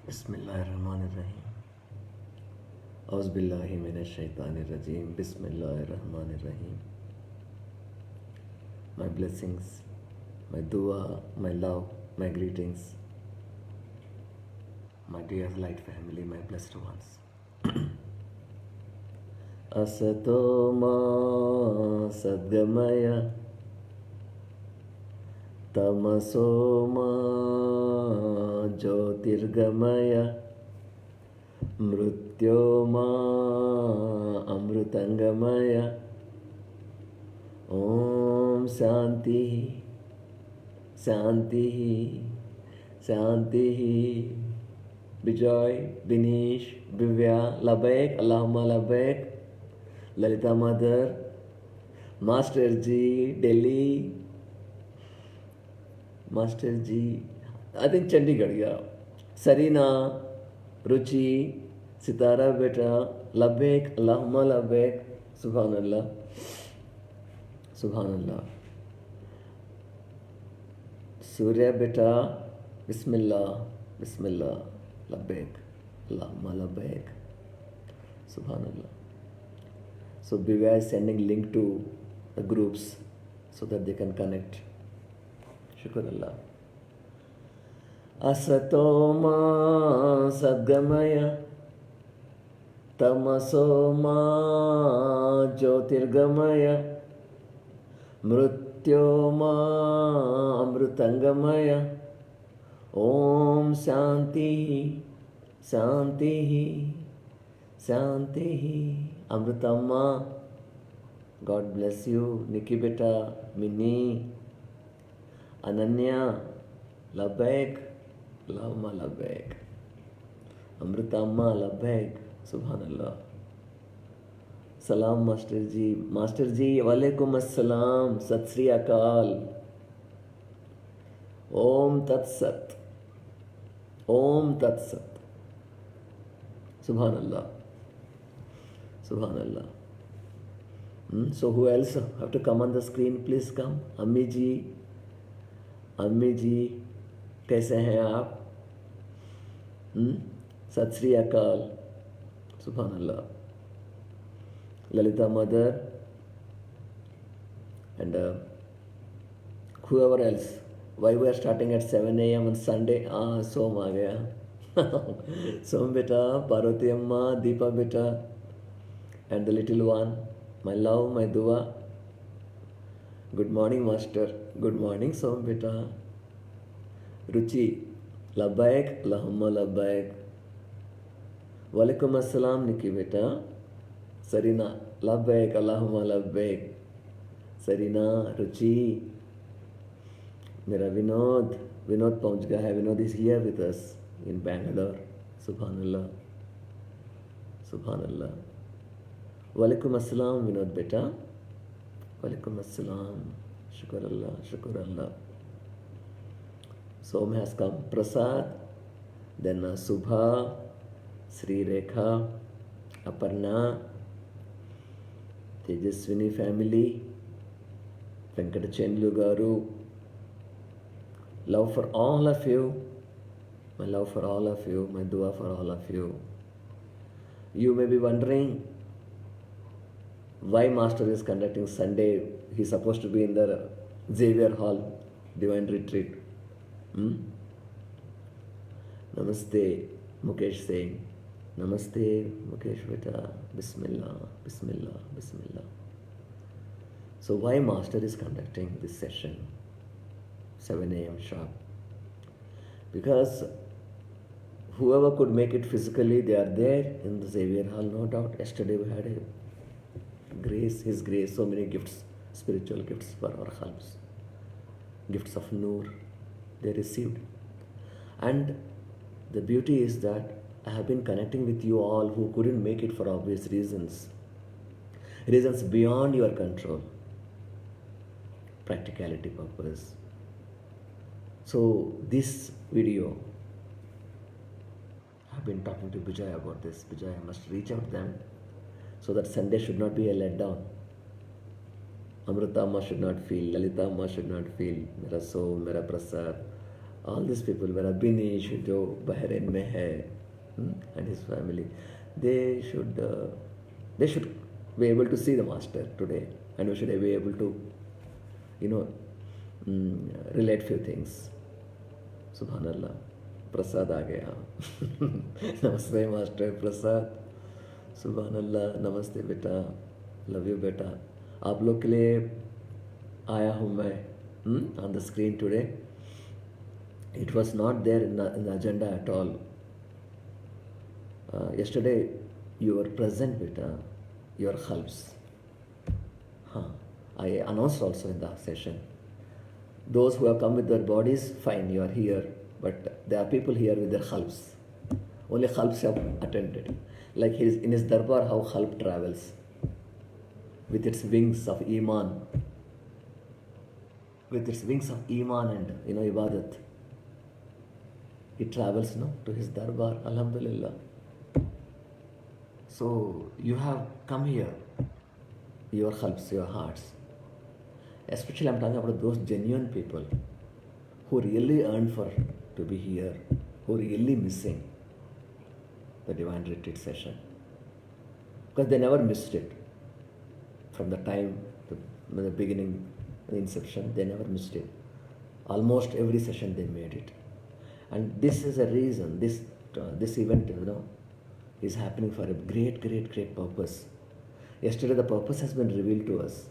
बिस्मिल्लाहिर्रहमानिर्रहीम औज़ुबिल्लाहि मिनश्शैतानिर्रजीम बिस्मिल्लाहिर्रहमानिर्रहीम. My blessings, my dua, my love, my greetings, my dear light family, my blessed ones. Asato ma sadgamaya tamaso ma jyotirgamaya मृत्योर्मा अमृतंगमय. Om Shanti शांति शांति. विजय, दिनेश, दिव्या, लबैक, अल्लाहुम्मा लबैक. Lalita mother, master ji, Delhi, master ji, I think Chandigarh या. सरीना, रुचि, सितारा बेटा, लबैक, अल्लाहुम्मा लबैक. सुभान अल्लाह, सुभान अल्लाह. सूर्य बेटा, बिस्मिल्लाह, बिस्मिल्लाह, लबैक, अल्लाहुम्मा लबैक. सुभान अल्लाह. So Bivya is sending link to the groups so that they can connect. Shukr Allah. Asato ma sadgamaya तमसो मा ज्योतिर्गमय मृत्योर्मा अमृतंगमय. ओम शांति शांति शांति. अमृतम्मा, गॉड ब्लेस यू. निकी बेटा, मिनी, अनन्या, लबैक, अल्लाहुम्मा लबैक. अमृतम्मा लबैक. सुभान अल्लाह. सलाम मास्टर जी. मास्टर जी वालेकुम अस्सलाम. सत श्री अकाल. ओम तत्सत, ओम तत्सत. सुभान अल्लाह, सुभान अल्लाह. So who else have to come on the screen? Please come. अम्मी जी, अम्मी जी कैसे हैं आप? सत श्री अकाल. सुभान अल्लाह. Lalita mother and whoever else. Why we are starting at 7 a.m. on Sunday? Som आ गया. Som beta, Parvati amma, Deepa beta, and the little one. My love, my dua. Good morning, master. Good morning, Som beta. Ruchi, labbaik, Allahumma labbaik. वालेकुम अस्सलाम निकी बेटा. Serena, लब्बैक, अल्लाहुम्मा लब्बैक. Serena, रुचि, मेरा विनोद. विनोद पहुंच गया है. Vinod is here with us in Bangalore. सुभान अल्लाह, सुभान अल्लाह. वालेकुम अस्सलाम विनोद बेटा. वालेकुम अस्सलाम. शुक्र अल्लाह, शुक्र अल्लाह. Some has come. Prasad, then Subha, Shri Rekha, Aparna, Tejaswini family, Venkat Chandlu garu. Love for all of you. My love for all of you. My dua for all of you. You may be wondering why Master is conducting Sunday. He's supposed to be in the Xavier Hall, Divine Retreat. Namaste, Mukesh saying. Namaste, Mukesh beta. Bismillah, Bismillah, Bismillah. So why Master is conducting this session? 7 a.m. sharp. Because whoever could make it physically, they are there in the Xavier Hall, no doubt. Yesterday we had a grace, His grace, so many gifts, spiritual gifts for our khalbs. Gifts of Noor, they received. And the beauty is that I have been connecting with you all who couldn't make it for obvious reasons. Reasons beyond your control. Practicality purpose. So this video, I have been talking to Vijay about this. Vijay, I must reach out to them so that Sunday should not be a letdown. Amrita Amma should not feel, Lalita Amma should not feel, Mera Som, Mera Prasad, All these people, where Abhinish, जो Bahrain में है, and his family, they should uh, they should be able to see the master today, and we should be able to, you know, relate few things. Subhanallah, प्रसाद आ गया. नमस्ते master प्रसाद. सुबहानल्लाह. नमस्ते बेटा. Love you बेटा. आप लोग के लिए आया हूँ मैं on the screen today. It was not there in the agenda at all. Yesterday you were present, beta. Your helps. I announced also in the session. Those who have come with their bodies, fine, you are here. But there are people here with their helps. Only helps have attended. Like in his darbar, how help travels with its wings of Iman. With its wings of Iman and Ibadat. He travels to his darbar, Alhamdulillah. So you have come here, your helps, your hearts. Especially I'm talking about those genuine people who really earned for to be here, who really missing the Divine Retreat session. Because they never missed it. From the time, the beginning, the inception, they never missed it. Almost every session they made it. And this is a reason, this event, is happening for a great, great, great purpose. Yesterday the purpose has been revealed to us.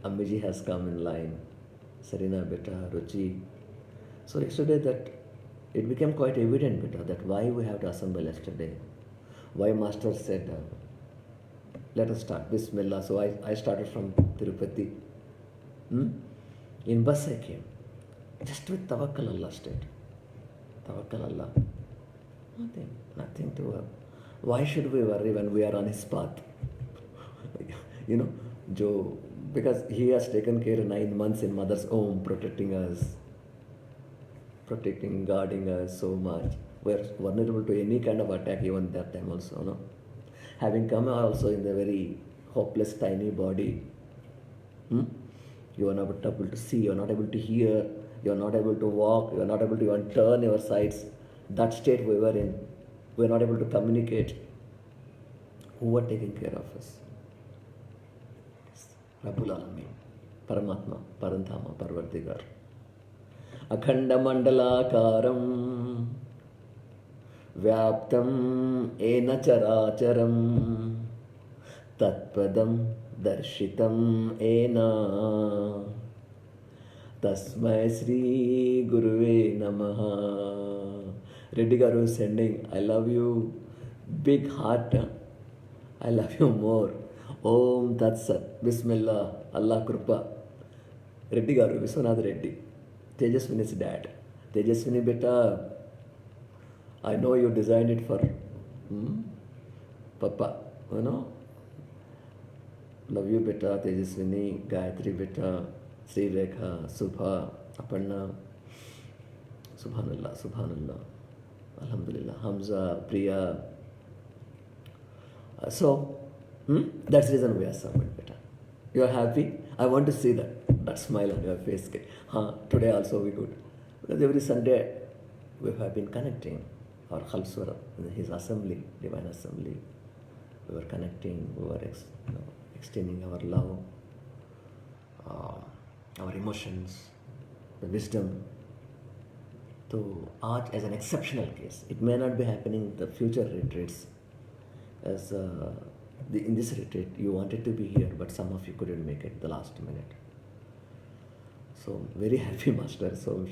Ammiji has come in line, Serena beta, Ruchi. So yesterday that it became quite evident beta that why we have to assemble yesterday. Why Master said, let us start, Bismillah. So I started from Tirupati. In bus I came. Just with Tawakkal Allah state. Tawakkal Allah. Nothing to worry. Why should we worry when we are on his path? Because he has taken care 9 months in mother's home, protecting us, guarding us so much. We're vulnerable to any kind of attack even that time also, no? Having come also in the very hopeless tiny body, you are not able to see, you are not able to hear, you are not able to walk, you are not able to even turn your sides. That state we were in, we are not able to communicate. Who were taking care of us? Rabbul Alameen, Paramatma, Parantama, Parvardigar. Akhanda Mandalakaram Vyaptam Ena Characharam Tatpadam Darshitam Ena Tasmai Sri Guruve Namaha. Reddy Garu is sending, I love you, big heart, I love you more. Om Tat Sat, Bismillah, Allah Krupa. Reddy Garu, Viswanath Reddy, Tejaswini's dad. Tejaswini beta, I know you designed it for Papa, Love you beta, Tejaswini, Gayatri beta, Sri Rekha, Subha, Aparna. Subhanallah, Subhanallah. Alhamdulillah, Hamza, Priya. That's the reason we are summoned, beta. You are happy? I want to see that smile on your face. Today also we could. Because every Sunday we have been connecting. Our Khalswara, his assembly, Divine Assembly. We were connecting, we were extending our love, our emotions, the wisdom. So, as an exceptional case, it may not be happening in the future retreats. As in this retreat, you wanted to be here, but some of you couldn't make it the last minute. So, very happy, Master. So,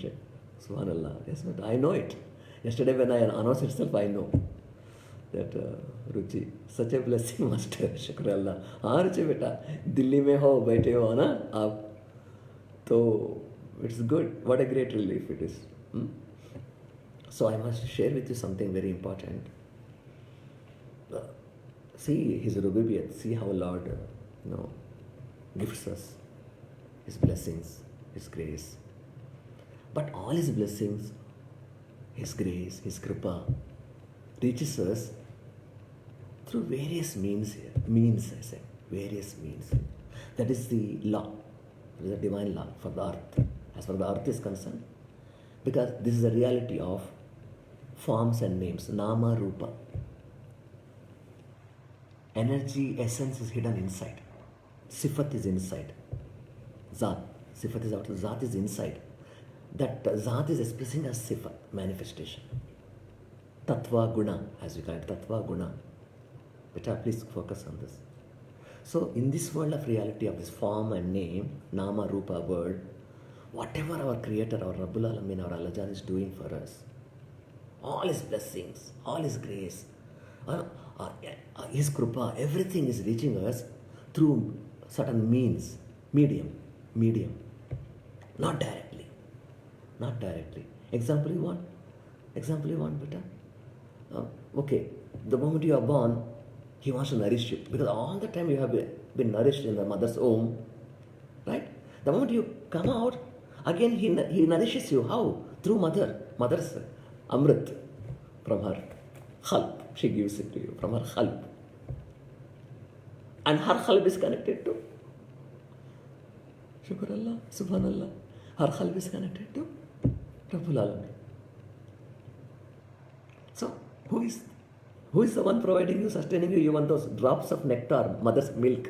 Subhanallah. Yes, but I know it. Yesterday, when I announced itself, I know that Ruchi, such a blessing, Master. Shukr Allah. हाँ रुचि बेटा, दिल्ली में हो, बैठे हो ना आप, तो it's good. What a great relief it is. So I must share with you something very important. See his rububiyat, see how Lord gifts us his blessings, his grace. But all his blessings, his grace, his kripa reaches us through various means here. Various means. That is the law, the divine law for the earth as far as the earth is concerned, because this is a reality of forms and names, nama, rupa. Energy, essence is hidden inside. Sifat is inside. Zat. Sifat is outside. Zat is inside. That Zat is expressing as Sifat, manifestation. Tattva Guna, as we call it, Tattva Guna. Beta, please focus on this. So, in this world of reality of this form and name, Nama, Rupa, word, whatever our Creator, our Rabbul Alamin, our Allajan is doing for us, all His blessings, all His grace, His Krupa, everything is reaching us through certain means, medium, not directly. Example you want, beta? Okay, the moment you are born, He wants to nourish you, because all the time you have been nourished in the mother's womb, right? The moment you come out, again He nourishes you. How? Through mother's Amrit, from her khalb. She gives it to you from her khalb. And her khalb is connected to Shukr Allah, Subhanallah. Her khalb is connected to Rabbul Alamin. So, who is the one providing you, sustaining you? You want those drops of nectar, mother's milk,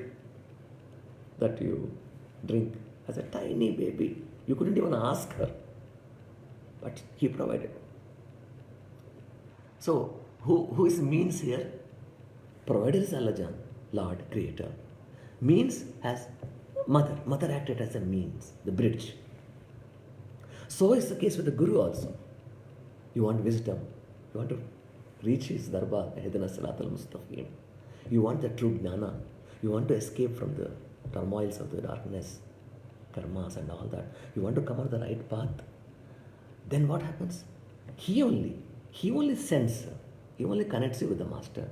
that you drink as a tiny baby. You couldn't even ask her, but He provided. So, who is means here? Provider is Allajan, Lord, Creator. Means as mother. Mother acted as a means, the bridge. So is the case with the Guru also. You want wisdom. You want to reach his darbar, Ihdina Siratal Mustaqim. You want the true jnana. You want to escape from the turmoils of the darkness, karmas and all that. You want to come on the right path. Then what happens? He only sends. He only connects you with the Master.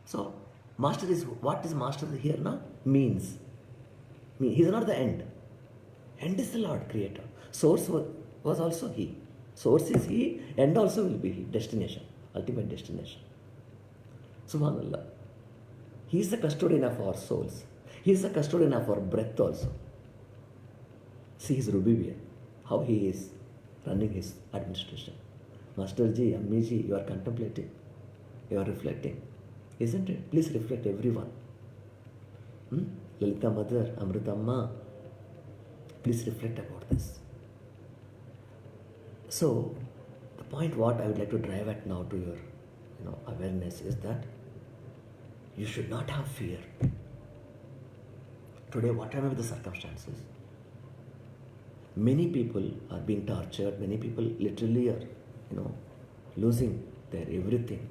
So, Master is, what is Master here now? Means. He is not the end. End is the Lord, Creator. Source was also He. Source is He, end also will be He. Destination, ultimate destination. Subhanallah. He is the custodian of our souls. He is the custodian of our breath also. See His Rububiyya, how He is running His administration. Master Ji, Ammi Ji, you are contemplating, you are reflecting. Isn't it? Please reflect, everyone. Lalita Mother, Amrita Amma, please reflect about this. So, the point what I would like to drive at now to your awareness is that you should not have fear. Today, whatever the circumstances, many people are being tortured, many people literally are, losing their everything,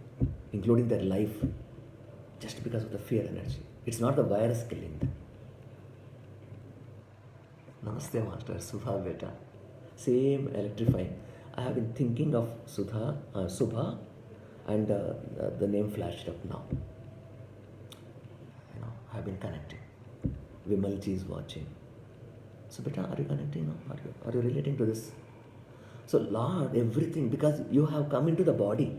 including their life, just because of the fear energy. It's not the virus killing them. Namaste, Master. Subha, beta. Same electrifying. I have been thinking of Subha, and the name flashed up now. I have been connecting. Vimalji is watching. So, beta, are you connecting now? Are you relating to this? So, Lord, everything, because you have come into the body.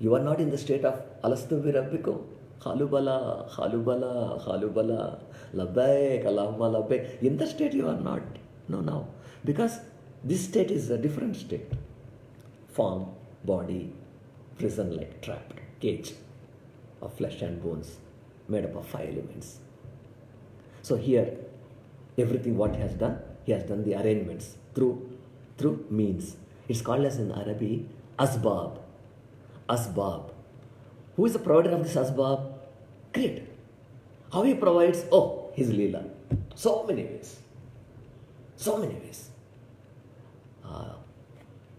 You are not in the state of Alastu Virabbikum. Khalubala, Khalubala, Khalubala, Labbaik, Allahumma Labbaik. In the state you are not. No, now. Because this state is a different state. Form, body, prison like trapped, cage of flesh and bones, made up of 5 elements. So here, everything what He has done the arrangements through means. It's called as in Arabic, Asbab. Asbab. Who is the provider of this Asbab? Creator. How He provides? Oh, His Leela. So many ways. So many ways.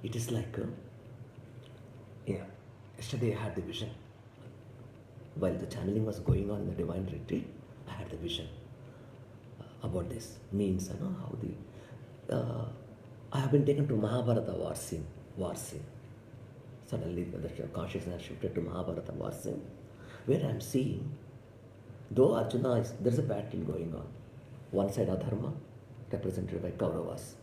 It is like, yesterday I had the vision. While the channeling was going on in the divine retreat, I had the vision about this. Means, how I have been taken to Mahabharata war scene. Suddenly the consciousness shifted to Mahabharata war scene, where I am seeing, though Arjuna there's a battle going on. One side Adharma, represented by Kauravas.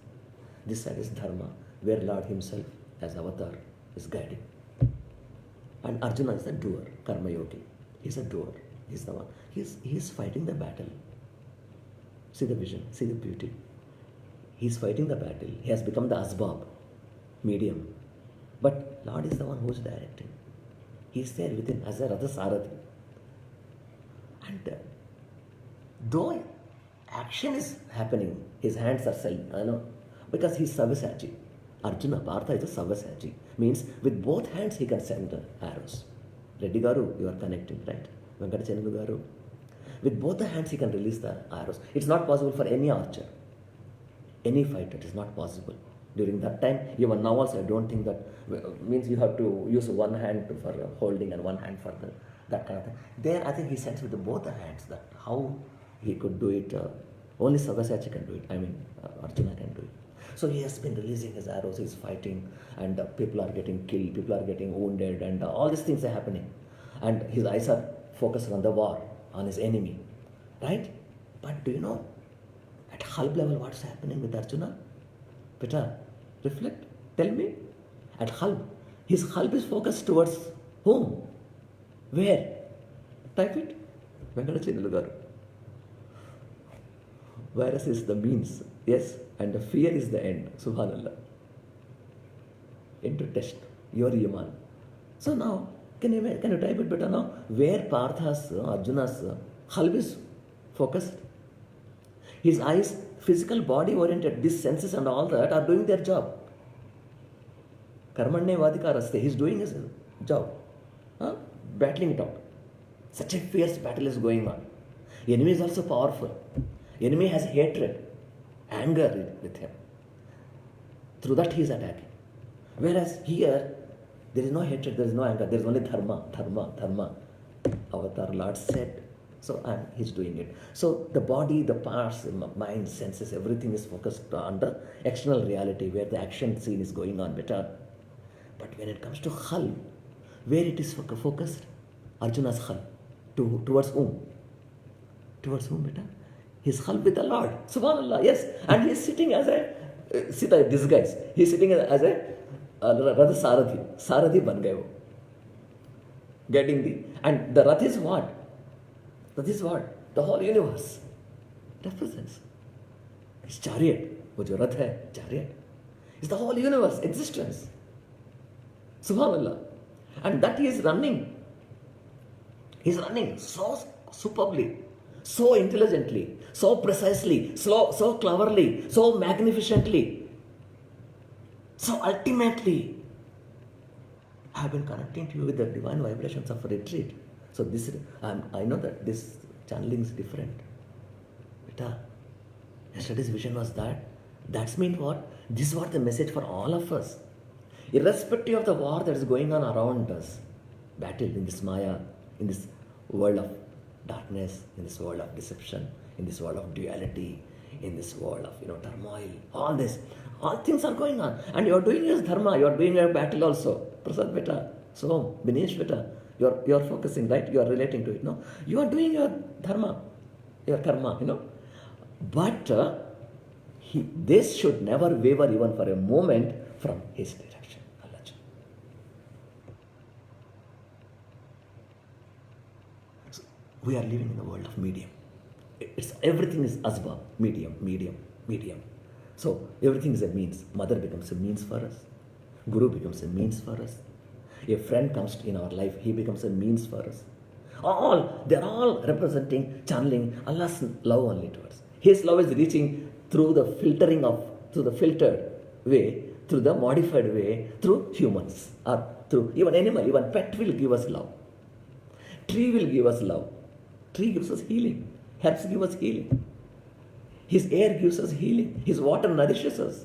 This side is Dharma, where Lord Himself as Avatar is guiding. And Arjuna is the doer, Karma Yogi. He's a doer. He's the one. He is fighting the battle. See the vision, see the beauty. He's fighting the battle. He has become the asbab, medium. But Lord is the one who is directing. He's there within as a Ratha Sarathi. And though action is happening, his hands are because he's Savyasachi. Arjuna, Partha is a Savyasachi. Means with both hands he can send the arrows. Reddy Garu, you are connecting, right? Venkata Chendu Garu. With both the hands he can release the arrows. It's not possible for any archer, any fighter. It is not possible. During that time, even now also, I don't think that means you have to use one hand for holding and one hand for that kind of thing. There, I think he sends with both the hands. That how he could do it. Only Savyasachi can do it. Arjuna can do it. So he has been releasing his arrows. He's fighting, and people are getting killed. People are getting wounded, and all these things are happening. And his eyes are focused on the war, on his enemy, right? But do you know, at Halb level, what's happening with Arjuna? Beta, reflect, tell me. At Halb, his Halb is focused towards whom? Where? Type it. Venkata Chendu Garu. Virus is the means, yes, and the fear is the end. Subhanallah. Into test your Yaman. So now, can you type it better now? Where Partha's, Arjuna's Halb is focused? His eyes, physical body oriented, these senses and all that are doing their job. Karmanye vadikaraste, he's doing his job. Battling it out. Such a fierce battle is going on. Enemy is also powerful. Enemy has hatred, anger with him. Through that he is attacking. Whereas here, there is no hatred, there is no anger, there is only dharma. Avatar Lord said. So he's doing it. So the body, the parts, mind, senses, everything is focused on the external reality where the action scene is going on better. But when it comes to Hal, where it is focused? Arjuna's Hal. Towards whom? Towards whom, beta? His Hal with the Lord. Subhanallah, yes. And he's sitting as a, see the disguise. He's sitting as a Ratha Sarathi. Sarathi ban gaye wo. Getting the, and the Rath is what? That is what the whole universe represents. It's chariot. Wo jo Rath hai, chariot. It's the whole universe, existence. Subhanallah. And that he is running. He's running so superbly, so intelligently, so precisely, so cleverly, so magnificently, so ultimately. I have been connecting to you with the divine vibrations of retreat. So this, I know that this channeling is different. Beta, yesterday's vision was that. That's mean what? This is what the message for all of us. Irrespective of the war that is going on around us, battle in this Maya, in this world of darkness, in this world of deception, in this world of duality, in this world of turmoil, all this, all things are going on. And you are doing your dharma, you are doing your battle also. Prasad beta, so Binesh beta. You are focusing, right? You are relating to it, no? You are doing your dharma, your karma, But this should never waver even for a moment from his direction. So we are living in the world of medium. Everything is asbab, medium. So everything is a means. Mother becomes a means for us. Guru becomes a means for us. A friend comes in our life, he becomes a means for us. They're all representing, channeling Allah's love only towards. His love is reaching through the filtered way, through the modified way, through humans, or through even animal, even pet will give us love. Tree will give us love. Tree gives us healing. Herbs give us healing. His air gives us healing. His water nourishes us.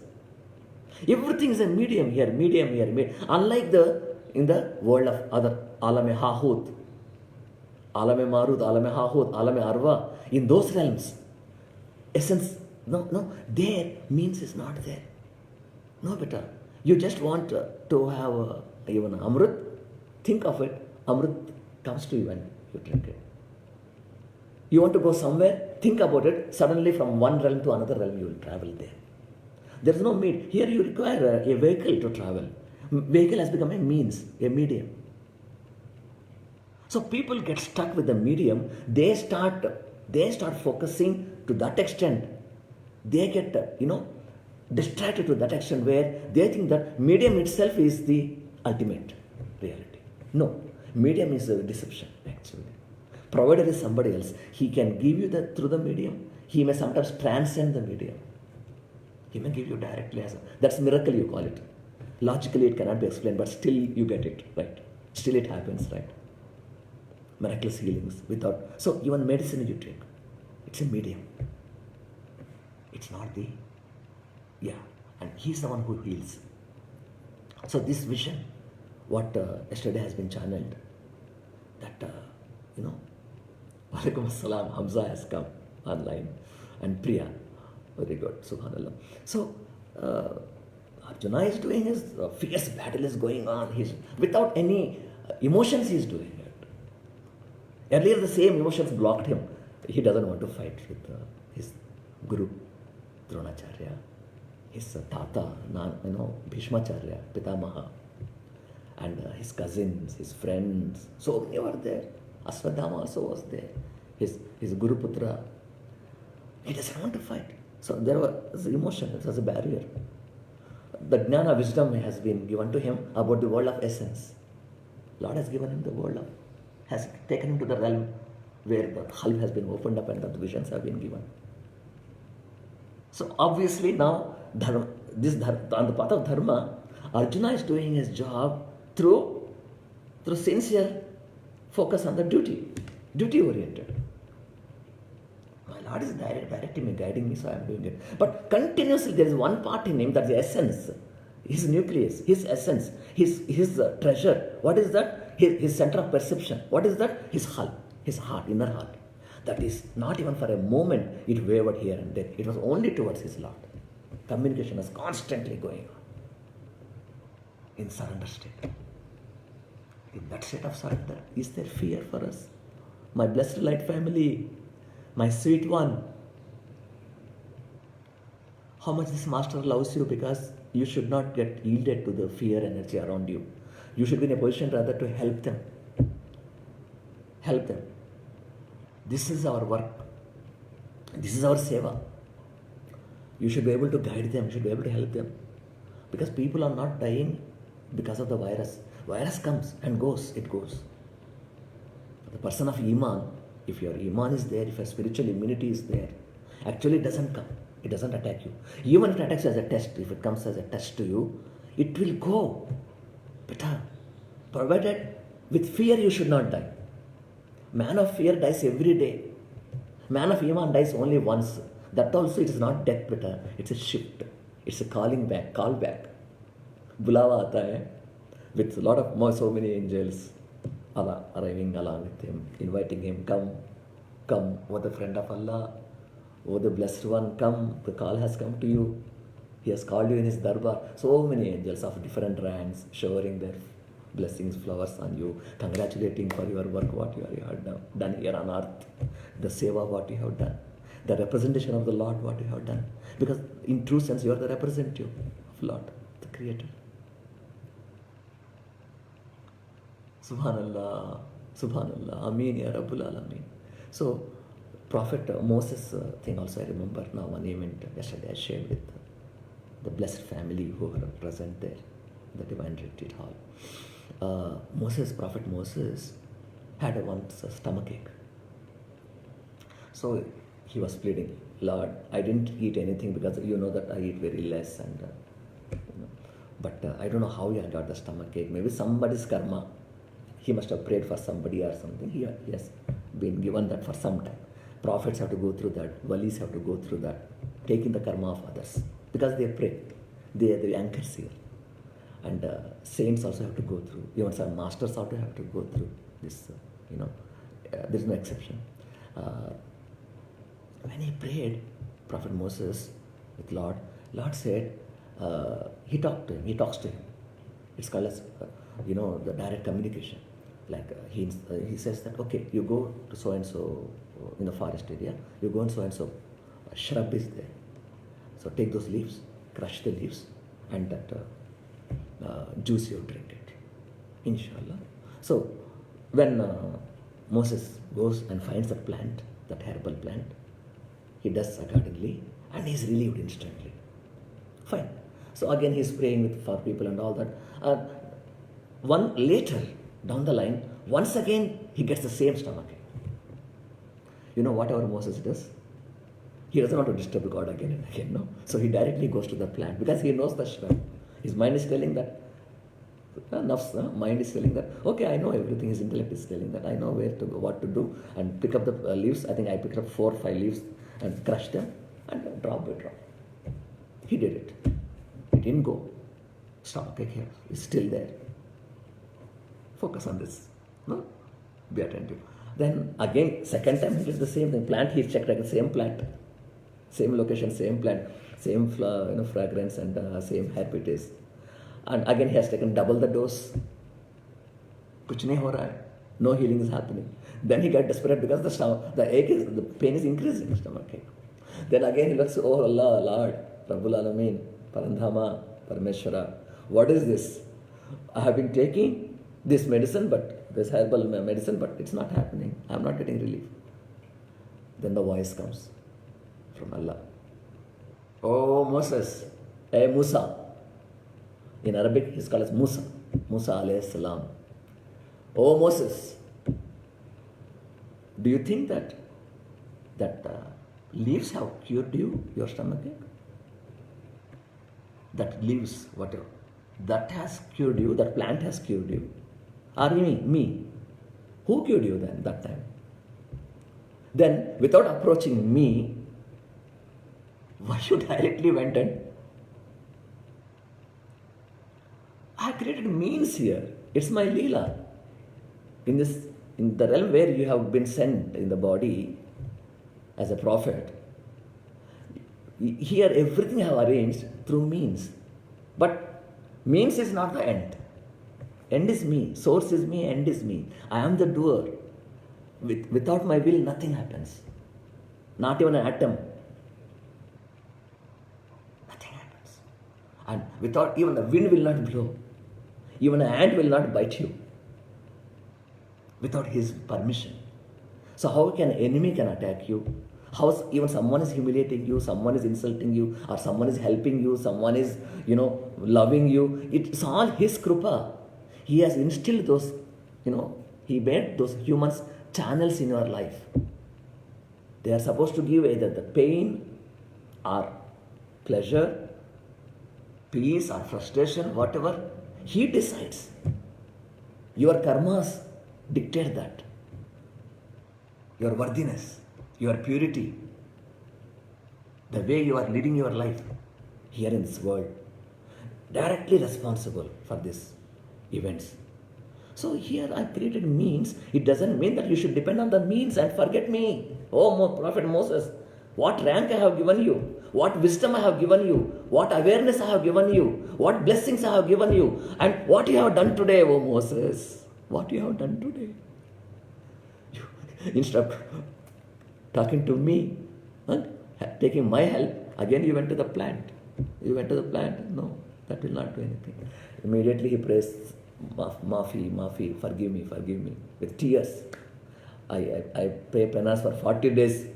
Everything is a medium here. Unlike in the world of other Alame Hahut, Alame Marut, Alame Hahut, Alame Arva, in those realms, essence, no, there means is not there. No better. You just want to have even Amrit, think of it, Amrit comes to you and you drink it. You want to go somewhere, think about it, suddenly from one realm to another realm you will travel there. There is no need. Here you require a vehicle to travel. Vehicle has become a means, a medium. So people get stuck with the medium. They start focusing to that extent. They get, distracted to that extent where they think that medium itself is the ultimate reality. No, medium is a deception actually. Provider is somebody else. He can give you that through the medium. He may sometimes transcend the medium. He may give you directly as a, that's miracle you call it. Logically it cannot be explained, but still you get it, right? Still it happens, right? Miraculous healings without, so even medicine you take, it's a medium. It's not the, yeah, and he's the one who heals. So this vision, what yesterday has been channeled, that, Walaikum Assalam, Hamza has come online, and Priya, very good, Subhanallah. So, Arjuna is doing his fierce battle is going on. He's without any emotions. He is doing it. Earlier, the same emotions blocked him. He doesn't want to fight with his guru, Dronacharya, his Tata, Bhishmacharya, Pitamaha, and his cousins, his friends. So many were there. Aswadhama also was there. His Guru Putra. He doesn't want to fight. So there was emotion. It was a barrier. The jnana, wisdom has been given to him about the world of essence. Lord has given him the world of, has taken him to the realm where the halv has been opened up and the visions have been given. So obviously now, on the path of dharma, Arjuna is doing his job through sincere focus on the duty oriented. My Lord is directing me, guiding me, so I am doing it. But continuously there is one part in him, that's the essence, his nucleus, his essence, his treasure. What is that? His center of perception. What is that? His heart, inner heart. That is not even for a moment it wavered here and there. It was only towards his Lord. Communication was constantly going on in surrender state. In that state of surrender, is there fear for us? My blessed light family, my sweet one, how much this master loves you, because you should not get yielded to the fear energy around you. You should be in a position rather to help them. Help them. This is our work. This is our seva. You should be able to guide them. You should be able to help them. Because people are not dying because of the virus. Virus comes and goes. It goes. The person of Iman, if your Iman is there, if your spiritual immunity is there, actually it doesn't come. It doesn't attack you. Even if it attacks you as a test, if it comes as a test to you, it will go. But provided with fear you should not die. Man of fear dies every day. Man of Iman dies only once. That also it is not death, but it's a shift. It's a calling back, call back. Bulawa aata hai, with a lot of so many angels arriving along with him, inviting him, come, O the friend of Allah, O the blessed one, come, the call has come to you. He has called you in his darbar. So many angels of different ranks showering their blessings, flowers on you, congratulating for your work, what you have done here on earth, the seva, what you have done, the representation of the Lord, what you have done. Because in true sense, you are the representative of Lord, the Creator. Subhanallah, Subhanallah, Ameen Ya Rabbul Alameen. So, Prophet Moses thing also I remember now, one event yesterday I shared with the blessed family who were present there, the Divine Retreat Hall. Prophet Moses had once a stomach ache. So he was pleading, Lord, I didn't eat anything because you know that I eat very less, and but I don't know how he got the stomach ache. Maybe somebody's karma. He must have prayed for somebody or something. He has been given that for some time. Prophets have to go through that. Walis have to go through that, taking the karma of others because they pray. They are the anchors here. And saints also have to go through. Even some masters also have to go through this. There is no exception. When he prayed, Prophet Moses with Lord said, he talked to him. He talks to him. It's called as the direct communication. Like he says that, okay, you go to so and so in the forest area. You go and so shrub is there. So take those leaves, crush the leaves, and that juice you drink it, inshallah. So when Moses goes and finds that plant, that herbal plant, he does accordingly and he is relieved instantly. Fine. So again he's praying for people and all that. One later down the line, once again he gets the same stomachache. You know whatever Moses does? He doesn't want to disturb God again and again, no? So he directly goes to the plant because he knows the Shram. His mind is telling that, mind is telling that, okay, I know everything. His intellect is telling that, I know where to go, what to do, and pick up the leaves. I think I picked up 4 or 5 leaves and crushed them and drop by drop. He did it. He didn't go. Stomachache here. It's still there. Focus on this. No? Be attentive. Then again, second time he did the same thing. Plant, he checked again, same plant. Same location, same plant, same fragrance and same herpes. And again he has taken double the dose. Kuch nahi ho raha hai. No healing is happening. Then he got desperate because the pain is increasing in the stomach ache. Then again he looks, oh Allah, Lord, Rabbul Alameen, Parandhama, Parameshwara. What is this? I have been taking this medicine, this herbal medicine, but it's not happening. I am not getting relief. Then the voice comes from Allah. Oh Moses, hey Musa. In Arabic, he's called as Musa. Musa alayhi salam. Oh Moses, do you think that leaves have cured you, your stomachache? That leaves, whatever, that has cured you, that plant has cured you. Or me? Who cured you then, that time? Then, without approaching me, why you directly went and I created means here. It's my Leela. In the realm where you have been sent in the body as a prophet, here everything I have arranged through means. But means is not the end. End is me. Source is me. End is me. I am the doer. Without my will, nothing happens. Not even an atom. Nothing happens. And without, even the wind will not blow. Even an ant will not bite you without his permission. So how can an enemy can attack you? How even someone is humiliating you, someone is insulting you, or someone is helping you, someone is, loving you. It's all his krupa. He has instilled those, he made those humans channels in your life. They are supposed to give either the pain or pleasure, peace or frustration, whatever. He decides. Your karmas dictate that. Your worthiness, your purity, the way you are leading your life here in this world, directly responsible for these events. So here I created means. It doesn't mean that you should depend on the means and forget me. Oh, Prophet Moses, what rank I have given you, what wisdom I have given you, what awareness I have given you, what blessings I have given you, and what you have done today, oh Moses, what you have done today. Instead of talking to me, taking my help, again you went to the plant. You went to the plant. No, that will not do anything. Immediately he prays, Maafi, forgive me, with tears. I pray penance for 40 days,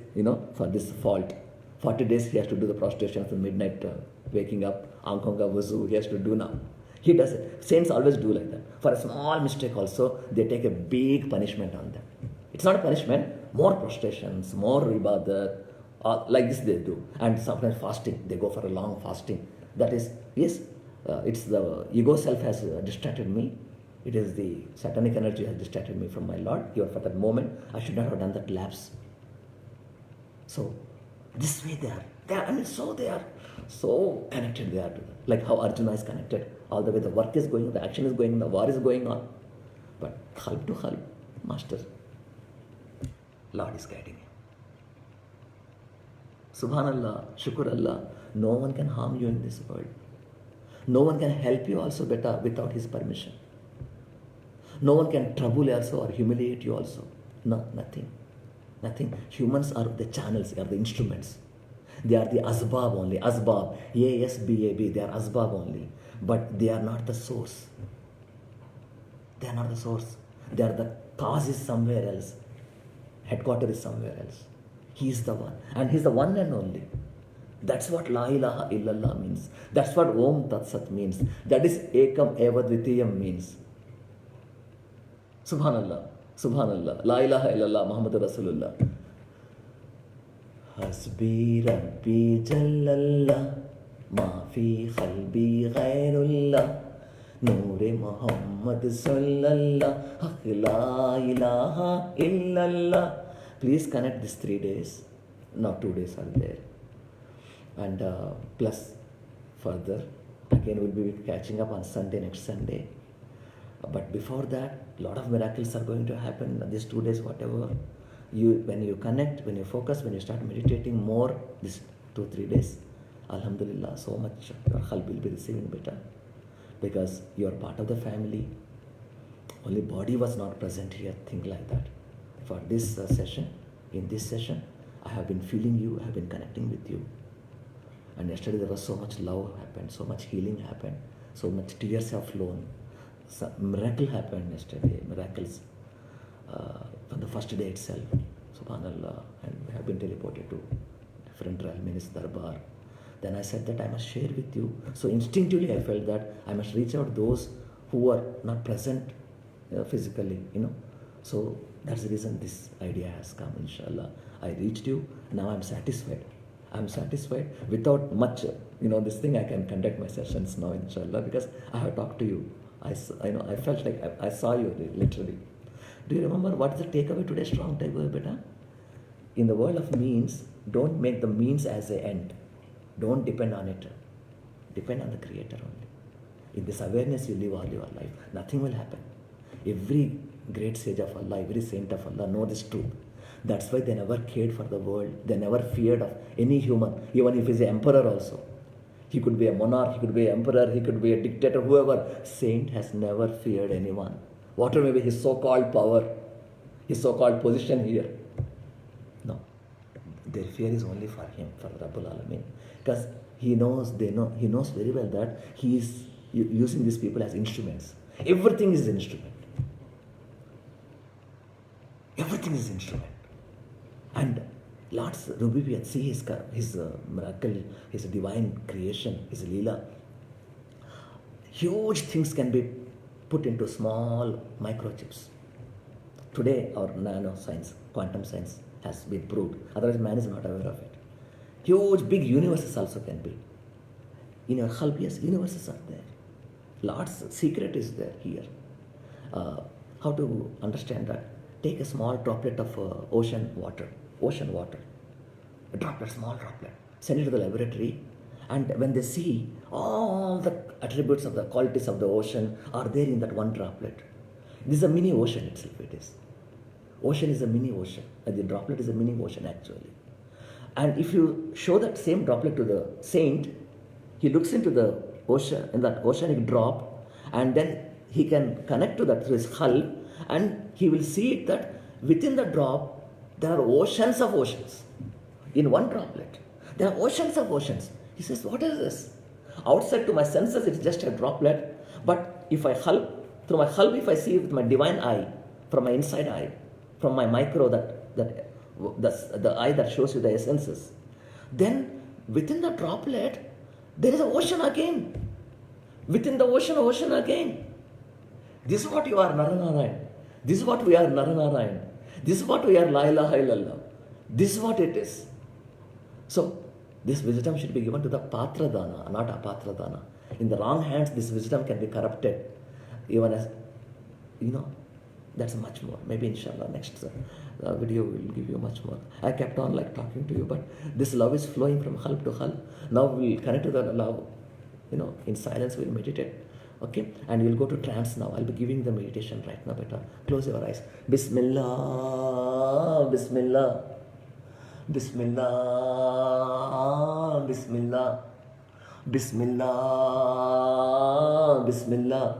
for this fault. 40 days he has to do the prostration from midnight, waking up, Ankonga Wuzu, he has to do now. He does it. Saints always do like that. For a small mistake also, they take a big punishment on them. It's not a punishment, more prostrations, more ibadat, like this they do. And sometimes fasting, they go for a long fasting. That is, yes, it's the ego self has distracted me. It is the satanic energy has distracted me from my Lord. Even for that moment, I should not have done that lapse. So, this way they are so connected they are to them. Like how Arjuna is connected. All the way the work is going on, the action is going on, the war is going on. But halb to halb, Master, Lord is guiding you. Subhanallah, Shukur Allah, no one can harm you in this world. No one can help you also better without his permission. No one can trouble you also or humiliate you also. No, nothing. Nothing. Humans are the channels, they are the instruments. They are the asbab only. Asbab. A-S-B-A-B. They are asbab only. But they are not the source. They are not the source. They are the cause is somewhere else. Headquarter is somewhere else. He is the one. And he is the one and only. That's what La ilaha illallah means. That's what Om Tat Sat means. That is Ekam Eva Dvitiyam means. Subhanallah. Subhanallah. La ilaha illallah Muhammadur Rasulullah. Hasbi Rabbi Jallallah. Ma fi khalbi ghairullah. Noor Muhammad Sallallah. Haq la ilaha illallah. Please connect these 3 days. Now 2 days are there. And plus further, again we'll be catching up on Sunday, next Sunday. But before that, a lot of miracles are going to happen these 2 days, whatever. When you connect, when you focus, when you start meditating more, these 2-3 days, Alhamdulillah, so much your help will be receiving better. Because you are part of the family. Only body was not present here, think like that. For this session, in this session, I have been feeling you, I have been connecting with you. And yesterday there was so much love happened, so much healing happened, so much tears have flown. Some miracle happened yesterday, miracles from the first day itself, subhanallah. And we have been teleported to different realm in his darbar. Then I said that I must share with you. So instinctively I felt that I must reach out those who are not present physically, So that's the reason this idea has come, inshallah. I reached you, now I'm satisfied. I'm satisfied without much, this thing I can conduct my sessions now, inshallah, because I have talked to you. I felt like I saw you literally. Do you remember what is the takeaway today? Strong takeaway, beta? In the world of means, don't make the means as an end. Don't depend on it. Depend on the Creator only. In this awareness, you live all your life. Nothing will happen. Every great sage of Allah, every saint of Allah know this truth. That's why they never cared for the world. They never feared of any human, even if he's an emperor also. He could be a monarch, he could be an emperor, he could be a dictator, whoever. Saint has never feared anyone. Whatever may be his so-called power, his so-called position here. No. Their fear is only for him, for Rabbul Alameen. Because he knows very well that he is using these people as instruments. Everything is an instrument. Everything is an instrument. And Lord's Ruby, see his miracle, his divine creation, his Leela. Huge things can be put into small microchips. Today, our nano science, quantum science has been proved. Otherwise, man is not aware of it. Huge, big universes also can be. In your qalb, yes, universes are there. Lord's secret is there here. How to understand that? Take a small droplet of ocean water, a droplet, small droplet, send it to the laboratory, and when they see all the attributes of the qualities of the ocean are there in that one droplet. This is a mini ocean itself, it is. Ocean is a mini ocean, and the droplet is a mini ocean actually. And if you show that same droplet to the saint, he looks into the ocean, in that oceanic drop, and then he can connect to that through his qalb, and he will see it that within the drop, there are oceans of oceans. In one droplet, there are oceans of oceans. He says, what is this? Outside to my senses, it's just a droplet. But if I through my qalb, if I see with my divine eye, from my inside eye, from my micro, the eye that shows you the essences, then within the droplet, there is an ocean again. Within the ocean again. This is what you are, Naranarayan. This is what we are, Naranarayan. This is what we are, La ilaha illallah. This is what it is. So, this wisdom should be given to the Patradana, not Apatradana. In the wrong hands, this wisdom can be corrupted. Even as, that's much more. Maybe inshallah, next video will give you much more. I kept on talking to you, but this love is flowing from qalb to qalb. Now we'll connect to the love. In silence we'll meditate. Okay, and you'll go to trance now. I'll be giving the meditation right now. Better close your eyes. Bismillah, Bismillah, Bismillah, Bismillah, Bismillah, Bismillah.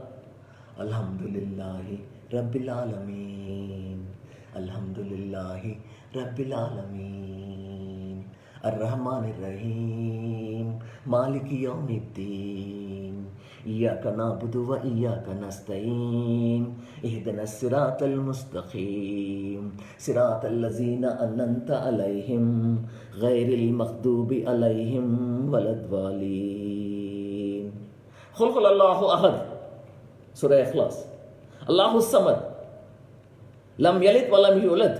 Alhamdulillahi Rabbil Alameen. Alhamdulillahi Rabbil Alameen. Ar-Rahman Ar-Rahim. Maliki Yawmiddin. इय्याका नअबुदु व इय्याका नस्तईन इहदिना सिरातल मुस्तकीम सिरातल लज़ीना अन्अमत अलैहिम गैरिल मग़दूबि अलैहिम वलद्दालीन। कुल हुवल्लाहु अहद, सूरह इखलास। अल्लाहु Samad, lump यलिद व lump यूलद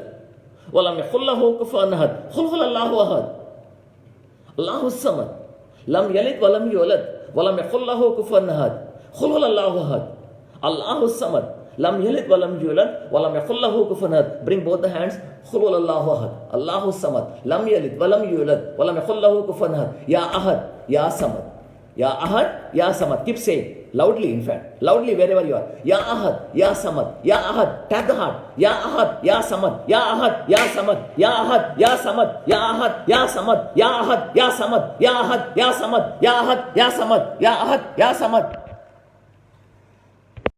व lump यकुल लहू कुफुवन अहद। कुल हुवल्लाहु अहद, अल्लाहु Samad, lump यलिद व लम यूलद व लम यकुल लहू कुफुवन अहद। कुल हुवल्लाहु अहद, अल्लाहु Samad, lam yalid wa lam yulad wa lam yakul lahu kufuwan ahad. Bring both the hands. Qul huwallahu ahad, Allahu samad, lam yalid wa lam yulad wa lam yakul lahu kufuwan ahad. Ya ahad, ya samad, ya ahad, ya samad. Keep saying loudly, in fact, loudly wherever you are. Ya ahad, ya samad, ya ahad. Tap the heart. Ya ahad, ya samad, ya ahad, ya samad, ya ahad, ya samad, ya ahad, ya samad, ya ahad, ya samad, ya ahad, ya samad, ya ahad, ya samad, ya ahad, ya samad.